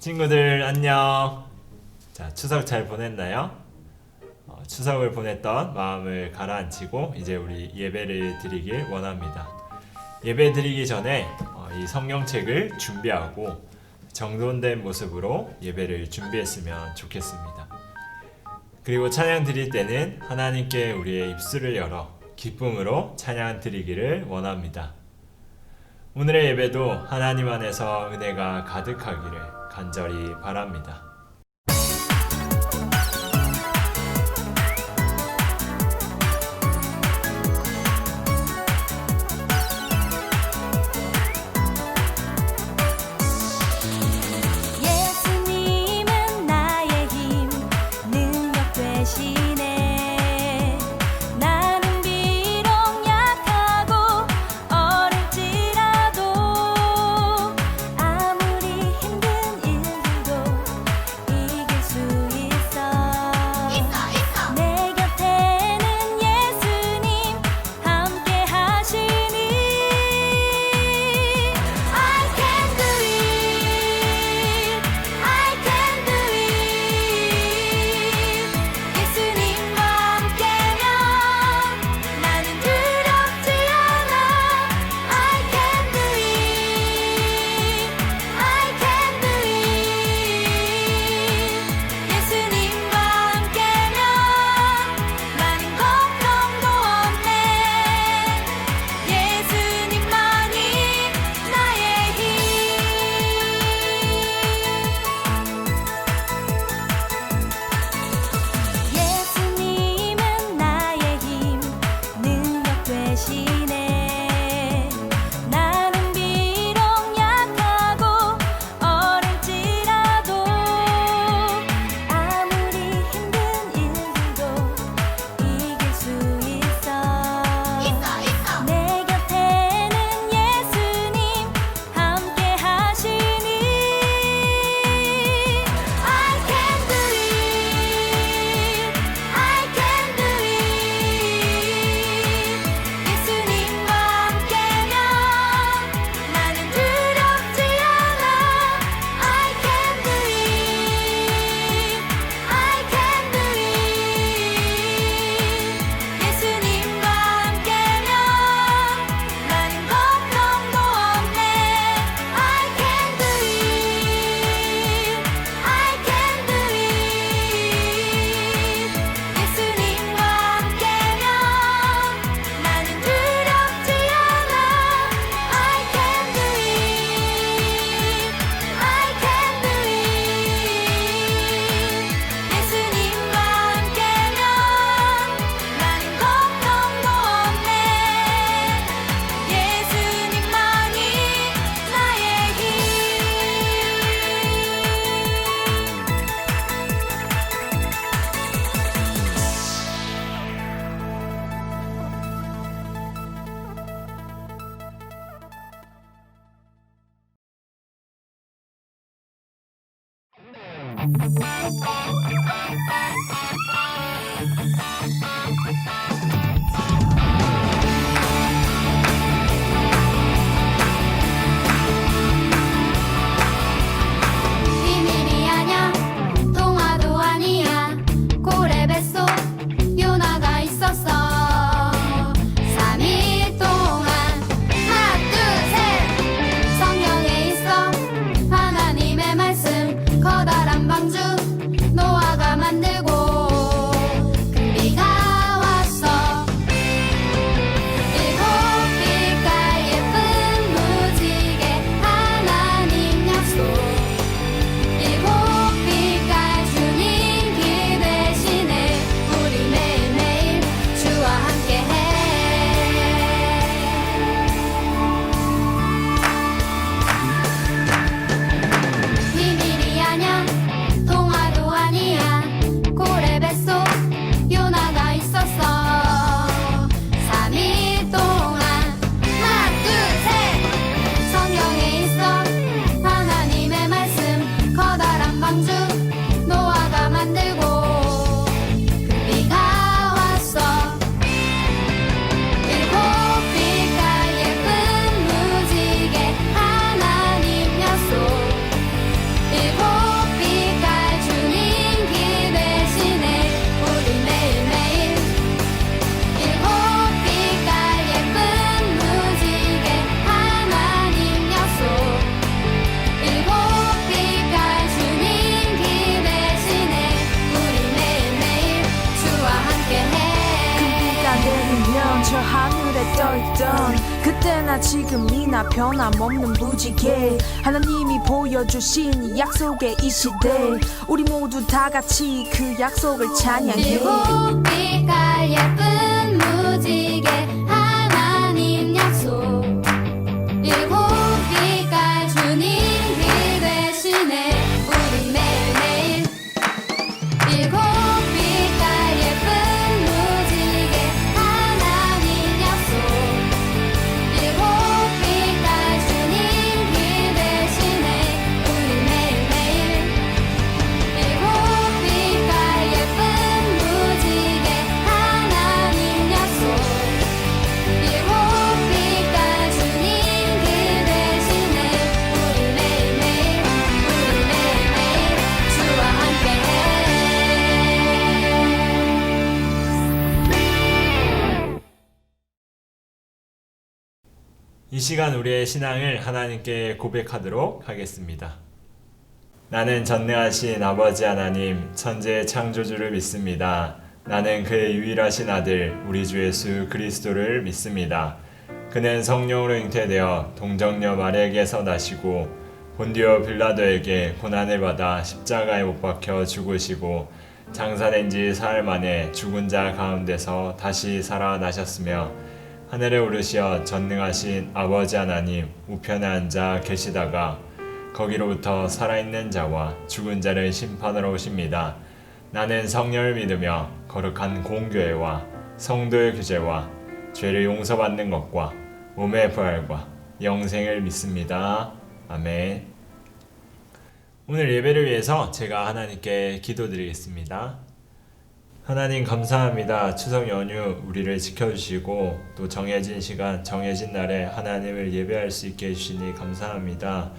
친구들 안녕. 자, 추석 잘 보냈나요? 추석을 보냈던 마음을 가라앉히고 이제 우리 예배를 드리길 원합니다. 예배 드리기 전에 이 성경책을 준비하고 정돈된 모습으로 예배를 준비했으면 좋겠습니다. 그리고 찬양 드릴 때는 하나님께 우리의 입술을 열어 기쁨으로 찬양 드리기를 원합니다. 오늘의 예배도 하나님 안에서 은혜가 가득하기를 간절히 바랍니다. 예수님은 나의 힘, 능력 되시네. 나는 비록 약하고 어릴지라도 아무리 힘든 일들도 이길 수 있어. 내 곁에는 예수님 함께 하시니 I can do it. I can do it. 예수님과 함께면 나는 두렵지 않아. I can do it. I can do it. 예수님과 함께면 나는 걱정도 없네. 예수님만이 나의 힘. 예수님은 나의 힘, 능력 되시네. 나는 비록 약하고 어릴지라도 아무리 힘든 일들도 이길 수 있어. 내 곁에는 예수님 함께 하시니 I can do it. I can do it. 예수님과 함께면 나는 두렵지 않아. I can do it. I can do it. 예수님과 함께면 나는 걱정도 없네. I can do it. I can do it. 예수님과 함께면 나는 두렵지 않아. I can do it. I can do it. 예수님과 함께면 나는 걱정도 없네. 예수님만이 나의 힘. 비밀이 아냐, 동화도 아니야. 고래 뱃속 요나가 있었어. 3일 동안 하나 둘 셋 성경에 있어 하나님의 말씀. 커다란 방주 노아가 만들고 지금이나 변함없는 무지개 하나님이 보여주신 이 약속의 이 시대 우리 모두 다 같이 그 약속을 찬양해 일곱 빛깔 예쁜 무지개 하나님 약속 일곱 빛깔 주님이 되시네 우리 매일매일 일곱 빛깔 예쁜 무지개 하나님 약속 일곱 빛깔 주님이 되시네 우리 매일매일 일곱 빛깔 예쁜 무지개 하나님 약속 일곱 빛깔 주님이 되시네 우리 매일매일 주와 함께해 이 시간 우리의 신앙을 하나님께 고백하도록 하겠습니다. 나는 전능하신 아버지 하나님, 천지의 창조주를 믿습니다. 나는 그의 유일하신 아들, 우리 주 예수 그리스도를 믿습니다. 그는 성령으로 잉태되어 동정녀 마리아에게서 나시고 본디오 빌라도에게 고난을 받아 십자가에 못 박혀 죽으시고 장사된 지 사흘 만에 죽은 자 가운데서 다시 살아나셨으며 하늘에 오르시어 전능하신 아버지 하나님 우편에 앉아 계시다가 거기로부터 살아있는 자와 죽은 자를 심판하러 오십니다. 나는 성령을 믿으며 거룩한 공교회와 성도의 규제와 죄를 용서받는 것과 몸의 부활과 영생을 믿습니다. 아멘. 오늘 예배를 위해서 제가 하나님께 기도드리겠습니다. 하나님 감사합니다. 추석 연휴 우리를 지켜주시고 또 정해진 시간 정해진 날에 하나님을 예배할 수 있게 해주시니 감사합니다.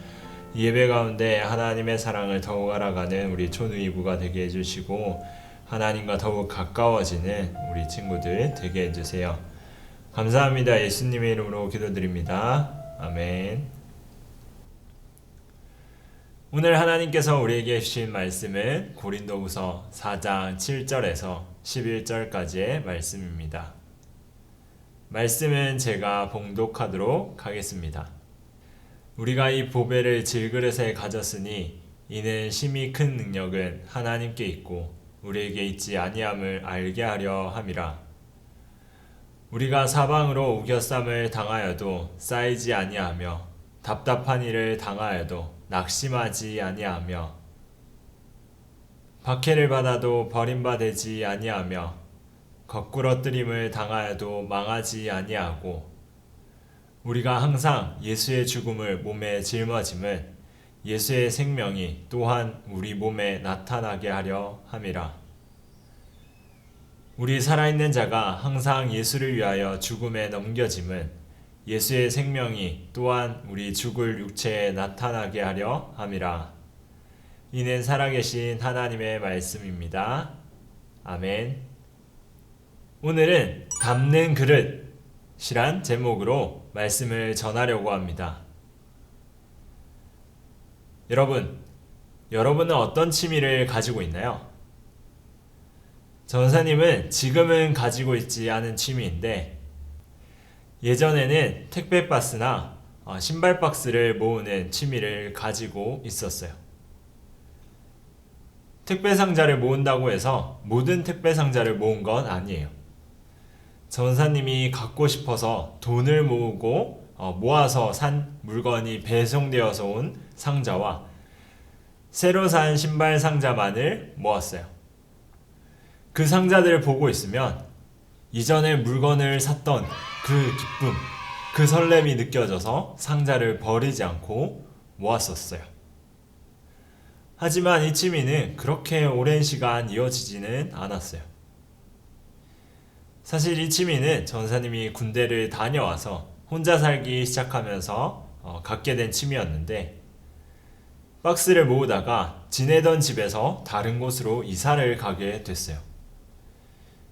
이 예배 가운데 하나님의 사랑을 더욱 알아가는 우리 촌의부가 되게 해주시고 하나님과 더욱 가까워지는 우리 친구들 되게 해주세요. 감사합니다. 예수님의 이름으로 기도드립니다. 아멘. 오늘 하나님께서 우리에게 주신 말씀은 고린도후서 4장 7절에서 11절까지의 말씀입니다. 말씀은 제가 봉독하도록 하겠습니다. 우리가 이 보배를 질그릇에 가졌으니 이는 심히 큰 능력은 하나님께 있고 우리에게 있지 아니함을 알게 하려 함이라. 우리가 사방으로 우겨쌈을 당하여도 쌓이지 아니하며 답답한 일을 당하여도 낙심하지 아니하며 박해를 받아도 버림받지 아니하며 거꾸러뜨림을 당하여도 망하지 아니하고 우리가 항상 예수의 죽음을 몸에 짊어짐은 예수의 생명이 또한 우리 몸에 나타나게 하려 함이라. 우리 살아있는 자가 항상 예수를 위하여 죽음에 넘겨짐은 예수의 생명이 또한 우리 죽을 육체에 나타나게 하려 함이라. 이는 살아계신 하나님의 말씀입니다. 아멘. 오늘은 담는 그릇이란 제목으로 말씀을 전하려고 합니다. 여러분은 어떤 취미를 가지고 있나요? 전사님은 지금은 가지고 있지 않은 취미인데 예전에는 택배 박스나 신발 박스를 모으는 취미를 가지고 있었어요. 택배 상자를 모은다고 해서 모든 택배 상자를 모은 건 아니에요. 전사님이 갖고 싶어서 돈을 모으고 모아서 산 물건이 배송되어서 온 상자와 새로 산 신발 상자만을 모았어요. 그 상자들을 보고 있으면 이전에 물건을 샀던 그 기쁨, 그 설렘이 느껴져서 상자를 버리지 않고 모았었어요. 하지만 이 취미는 그렇게 오랜 시간 이어지지는 않았어요. 사실 이 취미는 전사님이 군대를 다녀와서 혼자 살기 시작하면서 갖게 된 취미였는데 박스를 모으다가 지내던 집에서 다른 곳으로 이사를 가게 됐어요.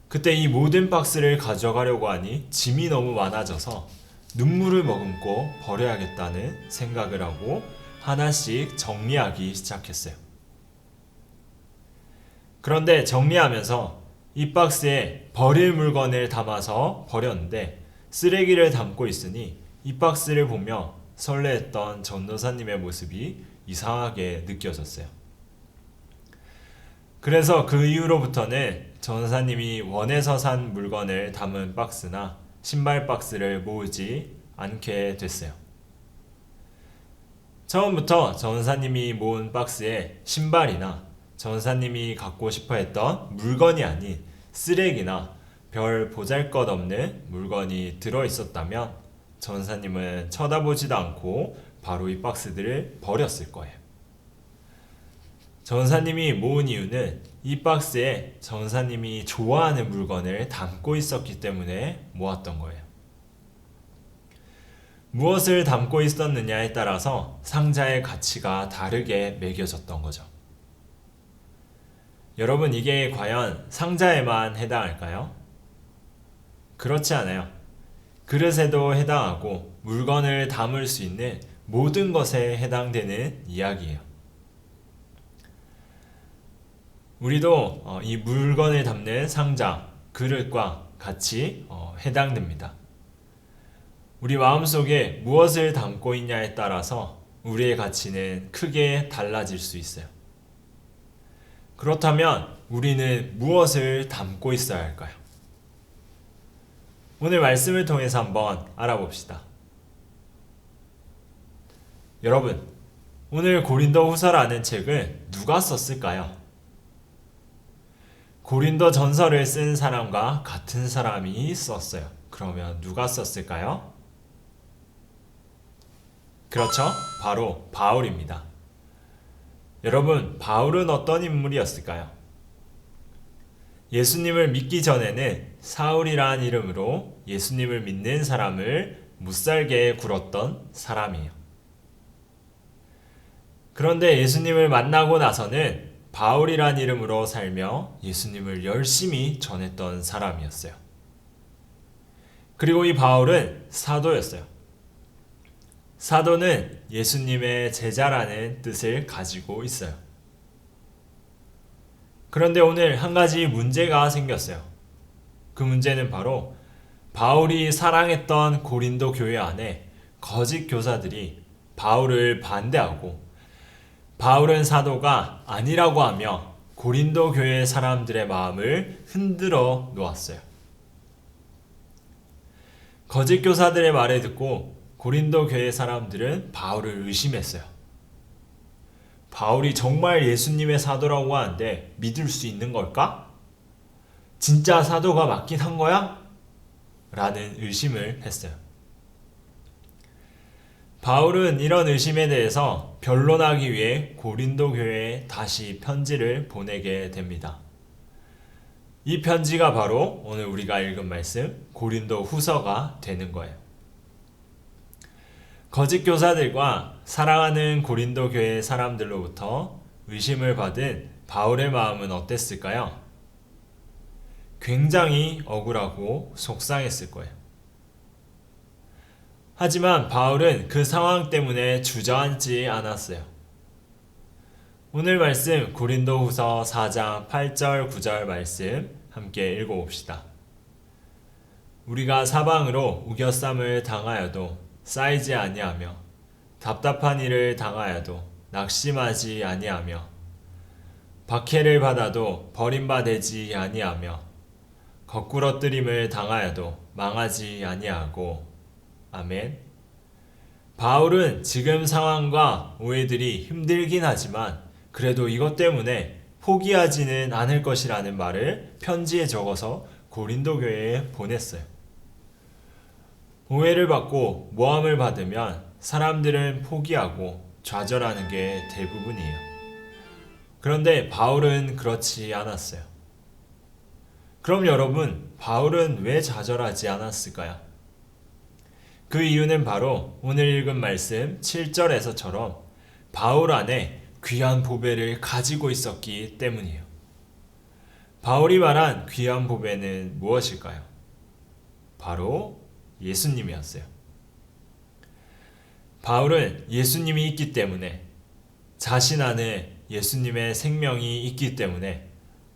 그때 이 모든 박스를 가져가려고 하니 짐이 너무 많아져서 눈물을 머금고 버려야겠다는 생각을 하고 하나씩 정리하기 시작했어요. 그런데 정리하면서 이 박스에 버릴 물건을 담아서 버렸는데 쓰레기를 담고 있으니 이 박스를 보며 설레했던 전도사님의 모습이 이상하게 느껴졌어요. 그래서 그 이후로부터는 전도사님이 원해서 산 물건을 담은 박스나 신발 박스를 모으지 않게 됐어요. 처음부터 전도사님이 모은 박스에 신발이나 전도사님이 갖고 싶어 했던 물건이 아닌 쓰레기나 별 보잘것없는 물건이 들어있었다면 전도사님은 쳐다보지도 않고 바로 이 박스들을 버렸을 거예요. 전도사님이 모은 이유는 이 박스에 전도사님이 좋아하는 물건을 담고 있었기 때문에 모았던 거예요. 무엇을 담고 있었느냐에 따라서 상자의 가치가 다르게 매겨졌던 거죠. 여러분, 이게 과연 상자에만 해당할까요? 그렇지 않아요. 그릇에도 해당하고 물건을 담을 수 있는 모든 것에 해당되는 이야기예요. 우리도 이 물건을 담는 상자, 그릇과 같이 해당됩니다. 우리 마음속에 무엇을 담고 있냐에 따라서 우리의 가치는 크게 달라질 수 있어요. 그렇다면 우리는 무엇을 담고 있어야 할까요? 오늘 말씀을 통해서 한번 알아봅시다. 여러분, 오늘 고린도 후서라는 책을 누가 썼을까요? 고린도 전서를 쓴 사람과 같은 사람이 썼어요. 그러면 누가 썼을까요? 그렇죠. 바로 바울입니다. 여러분, 바울은 어떤 인물이었을까요? 예수님을 믿기 전에는 사울이라는 이름으로 예수님을 믿는 사람을 못살게 굴었던 사람이에요. 그런데 예수님을 만나고 나서는 바울이란 이름으로 살며 예수님을 열심히 전했던 사람이었어요. 그리고 이 바울은 사도였어요. 사도는 예수님의 제자라는 뜻을 가지고 있어요. 그런데 오늘 한 가지 문제가 생겼어요. 그 문제는 바로 바울이 사랑했던 고린도 교회 안에 거짓 교사들이 바울을 반대하고 바울은 사도가 아니라고 하며 고린도 교회 사람들의 마음을 흔들어 놓았어요. 거짓 교사들의 말을 듣고 고린도 교회 사람들은 바울을 의심했어요. 바울이 정말 예수님의 사도라고 하는데 믿을 수 있는 걸까? 진짜 사도가 맞긴 한 거야? 라는 의심을 했어요. 바울은 이런 의심에 대해서 변론하기 위해 고린도 교회에 다시 편지를 보내게 됩니다. 이 편지가 바로 오늘 우리가 읽은 말씀 고린도 후서가 되는 거예요. 거짓 교사들과 사랑하는 고린도 교회 사람들로부터 의심을 받은 바울의 마음은 어땠을까요? 굉장히 억울하고 속상했을 거예요. 하지만 바울은 그 상황 때문에 주저앉지 않았어요. 오늘 말씀 고린도 후서 4장 8절 9절 말씀 함께 읽어봅시다. 우리가 사방으로 우겨쌈을 당하여도 쌓이지 아니하며 답답한 일을 당하여도 낙심하지 아니하며 박해를 받아도 버림받지 아니하며 거꾸러뜨림을 당하여도 망하지 아니하고 아멘. 바울은 지금 상황과 오해들이 힘들긴 하지만 그래도 이것 때문에 포기하지는 않을 것이라는 말을 편지에 적어서 고린도 교회에 보냈어요. 오해를 받고 모함을 받으면 사람들은 포기하고 좌절하는 게 대부분이에요. 그런데 바울은 그렇지 않았어요. 그럼 여러분, 바울은 왜 좌절하지 않았을까요? 그 이유는 바로 오늘 읽은 말씀 7절에서처럼 바울 안에 귀한 보배를 가지고 있었기 때문이에요. 바울이 말한 귀한 보배는 무엇일까요? 바로 예수님이었어요. 바울은 예수님이 있기 때문에 자신 안에 예수님의 생명이 있기 때문에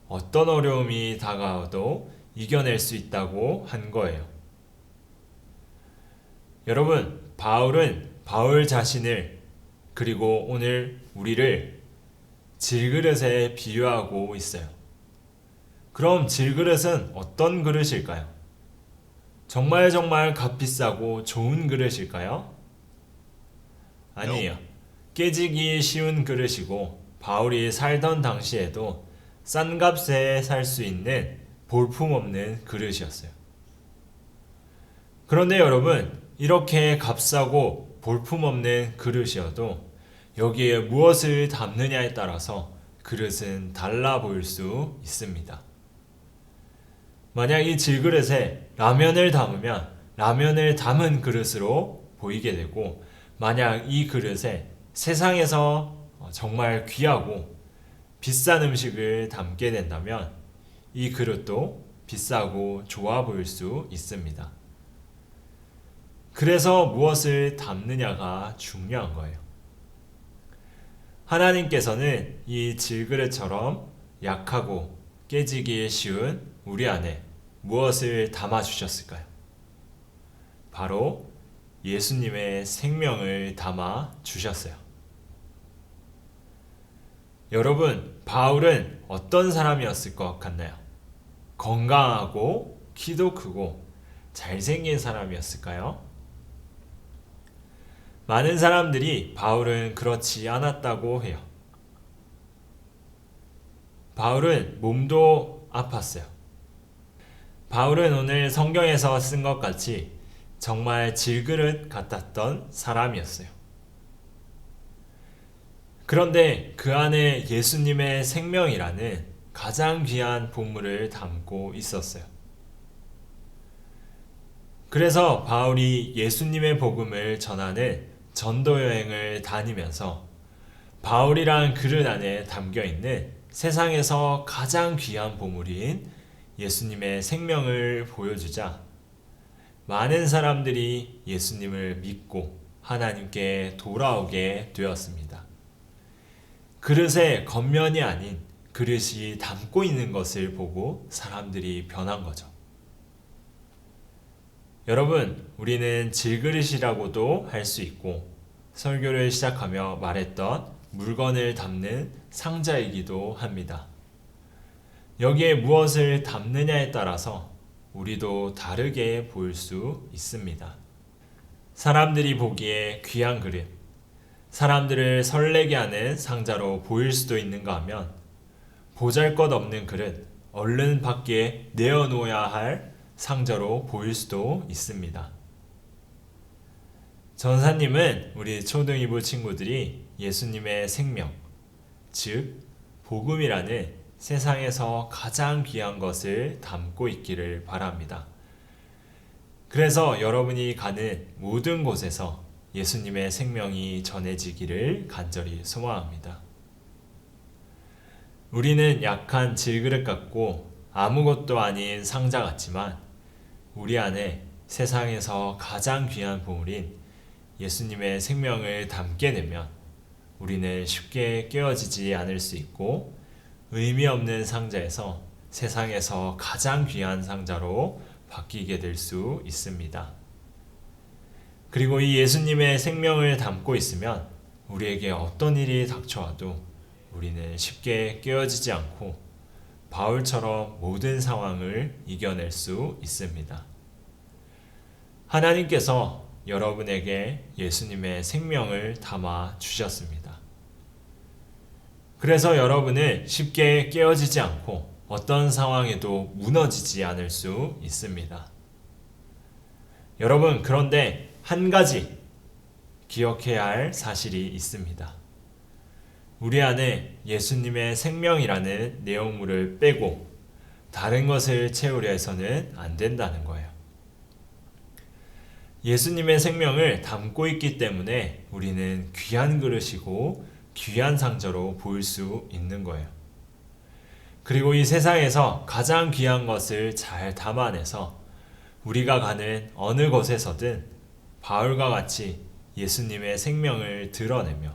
어떤 어려움이 다가와도 이겨낼 수 있다고 한 거예요. 여러분, 바울은 바울 자신을 그리고 오늘 우리를 질그릇에 비유하고 있어요. 그럼 질그릇은 어떤 그릇일까요? 정말 값비싸고 좋은 그릇일까요? 아니에요. 깨지기 쉬운 그릇이고 바울이 살던 당시에도 싼 값에 살 수 있는 볼품없는 그릇이었어요. 그런데 여러분, 이렇게 값싸고 볼품없는 그릇이어도 여기에 무엇을 담느냐에 따라서 그릇은 달라 보일 수 있습니다. 만약 이 질그릇에 라면을 담으면 라면을 담은 그릇으로 보이게 되고, 만약 이 그릇에 세상에서 정말 귀하고 비싼 음식을 담게 된다면 이 그릇도 비싸고 좋아 보일 수 있습니다. 그래서 무엇을 담느냐가 중요한 거예요. 하나님께서는 이 질그릇처럼 약하고 깨지기 쉬운 우리 안에 무엇을 담아주셨을까요? 바로 예수님의 생명을 담아주셨어요. 여러분, 바울은 어떤 사람이었을 것 같나요? 건강하고 키도 크고 잘생긴 사람이었을까요? 많은 사람들이 바울은 그렇지 않았다고 해요. 바울은 몸도 아팠어요. 바울은 오늘 성경에서 쓴 것 같이 정말 질그릇 같았던 사람이었어요. 그런데 그 안에 예수님의 생명이라는 가장 귀한 보물을 담고 있었어요. 그래서 바울이 예수님의 복음을 전하는 전도 여행을 다니면서 바울이란 그릇 안에 담겨 있는 세상에서 가장 귀한 보물인 예수님의 생명을 보여주자 많은 사람들이 예수님을 믿고 하나님께 돌아오게 되었습니다. 그릇의 겉면이 아닌 그릇이 담고 있는 것을 보고 사람들이 변한 거죠. 여러분, 우리는 질그릇이라고도 할 수 있고 설교를 시작하며 말했던 물건을 담는 상자이기도 합니다. 여기에 무엇을 담느냐에 따라서 우리도 다르게 보일 수 있습니다. 사람들이 보기에 귀한 그릇, 사람들을 설레게 하는 상자로 보일 수도 있는가 하면 보잘것없는 그릇, 얼른 밖에 내어놓아야 할 상자로 보일 수도 있습니다. 전사님은 우리 초등 2부 친구들이 예수님의 생명, 즉 복음이라는 세상에서 가장 귀한 것을 담고 있기를 바랍니다. 그래서 여러분이 가는 모든 곳에서 예수님의 생명이 전해지기를 간절히 소망합니다. 우리는 약한 질그릇 같고 아무것도 아닌 상자 같지만 우리 안에 세상에서 가장 귀한 보물인 예수님의 생명을 담게 되면 우리는 쉽게 깨어지지 않을 수 있고 의미 없는 상자에서 세상에서 가장 귀한 상자로 바뀌게 될 수 있습니다. 그리고 이 예수님의 생명을 담고 있으면 우리에게 어떤 일이 닥쳐와도 우리는 쉽게 깨어지지 않고 바울처럼 모든 상황을 이겨낼 수 있습니다. 하나님께서 여러분에게 예수님의 생명을 담아 주셨습니다. 그래서 여러분은 쉽게 깨어지지 않고 어떤 상황에도 무너지지 않을 수 있습니다. 여러분, 그런데 한 가지 기억해야 할 사실이 있습니다. 우리 안에 예수님의 생명이라는 내용물을 빼고 다른 것을 채우려 해서는 안 된다는 거예요. 예수님의 생명을 담고 있기 때문에 우리는 귀한 그릇이고 귀한 상자로 보일 수 있는 거예요. 그리고 이 세상에서 가장 귀한 것을 잘 담아내서 우리가 가는 어느 곳에서든 바울과 같이 예수님의 생명을 드러내며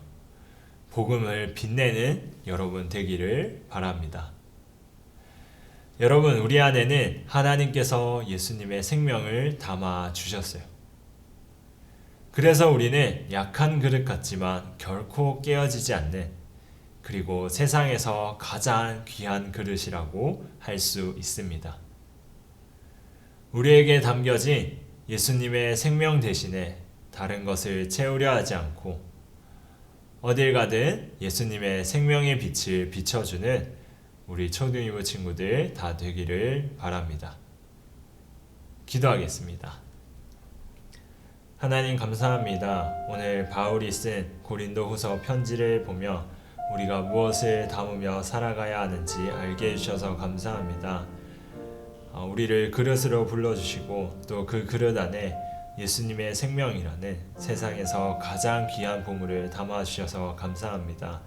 복음을 빛내는 여러분 되기를 바랍니다. 여러분, 우리 안에는 하나님께서 예수님의 생명을 담아 주셨어요. 그래서 우리는 약한 그릇 같지만 결코 깨어지지 않는, 그리고 세상에서 가장 귀한 그릇이라고 할 수 있습니다. 우리에게 담겨진 예수님의 생명 대신에 다른 것을 채우려 하지 않고 어딜 가든 예수님의 생명의 빛을 비춰주는 우리 초등이부 친구들 다 되기를 바랍니다. 기도하겠습니다. 하나님 감사합니다. 오늘 바울이 쓴 고린도후서 편지를 보며 우리가 무엇을 담으며 살아가야 하는지 알게 해주셔서 감사합니다. 우리를 그릇으로 불러주시고 또 그 그릇 안에 예수님의 생명이라는 세상에서 가장 귀한 보물을 담아주셔서 감사합니다.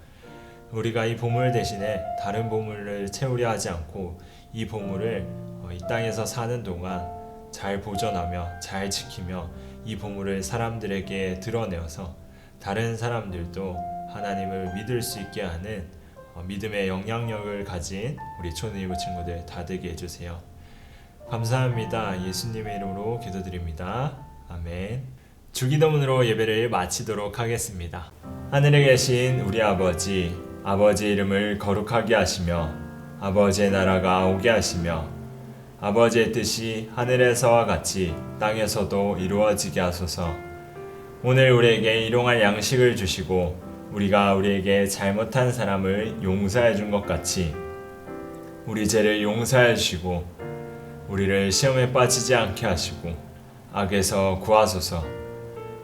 우리가 이 보물 대신에 다른 보물을 채우려 하지 않고 이 보물을 이 땅에서 사는 동안 잘 보존하며 잘 지키며 이 보물을 사람들에게 드러내어서 다른 사람들도 하나님을 믿을 수 있게 하는 믿음의 영향력을 가진 우리 초등이부 친구들 다 되게 해주세요. 감사합니다. 예수님의 이름으로 기도드립니다. 아멘. 주기도문으로 예배를 마치도록 하겠습니다. 하늘에 계신 우리 아버지, 아버지의 이름을 거룩하게 하시며 아버지의 나라가 오게 하시며 아버지의 뜻이 하늘에서와 같이 땅에서도 이루어지게 하소서. 오늘 우리에게 일용할 양식을 주시고 우리가 우리에게 잘못한 사람을 용서해 준 것 같이 우리 죄를 용서해 주시고 우리를 시험에 빠지지 않게 하시고 악에서 구하소서.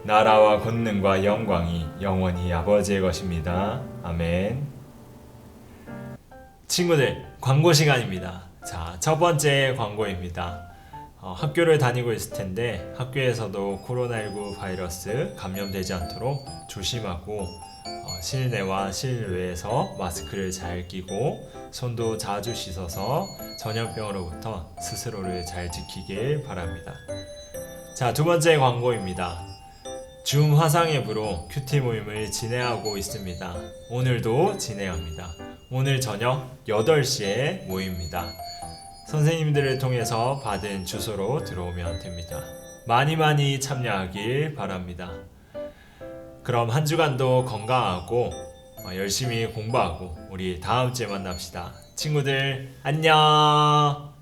나라와 권능과 영광이 영원히 아버지의 것입니다. 아멘. 친구들, 광고 시간입니다. 자, 첫 번째 광고입니다. 학교를 다니고 있을 텐데 학교에서도 코로나19 바이러스 감염되지 않도록 조심하고 실내와 실외에서 마스크를 잘 끼고 손도 자주 씻어서 전염병으로부터 스스로를 잘 지키길 바랍니다. 자, 두 번째 광고입니다. 줌 화상 앱으로 큐티 모임을 진행하고 있습니다. 오늘도 진행합니다. 오늘 저녁 8시에 모입니다. 선생님들을 통해서 받은 주소로 들어오면 됩니다. 많이 참여하길 바랍니다. 그럼 한 주간도 건강하고 열심히 공부하고 우리 다음 주에 만납시다. 친구들 안녕.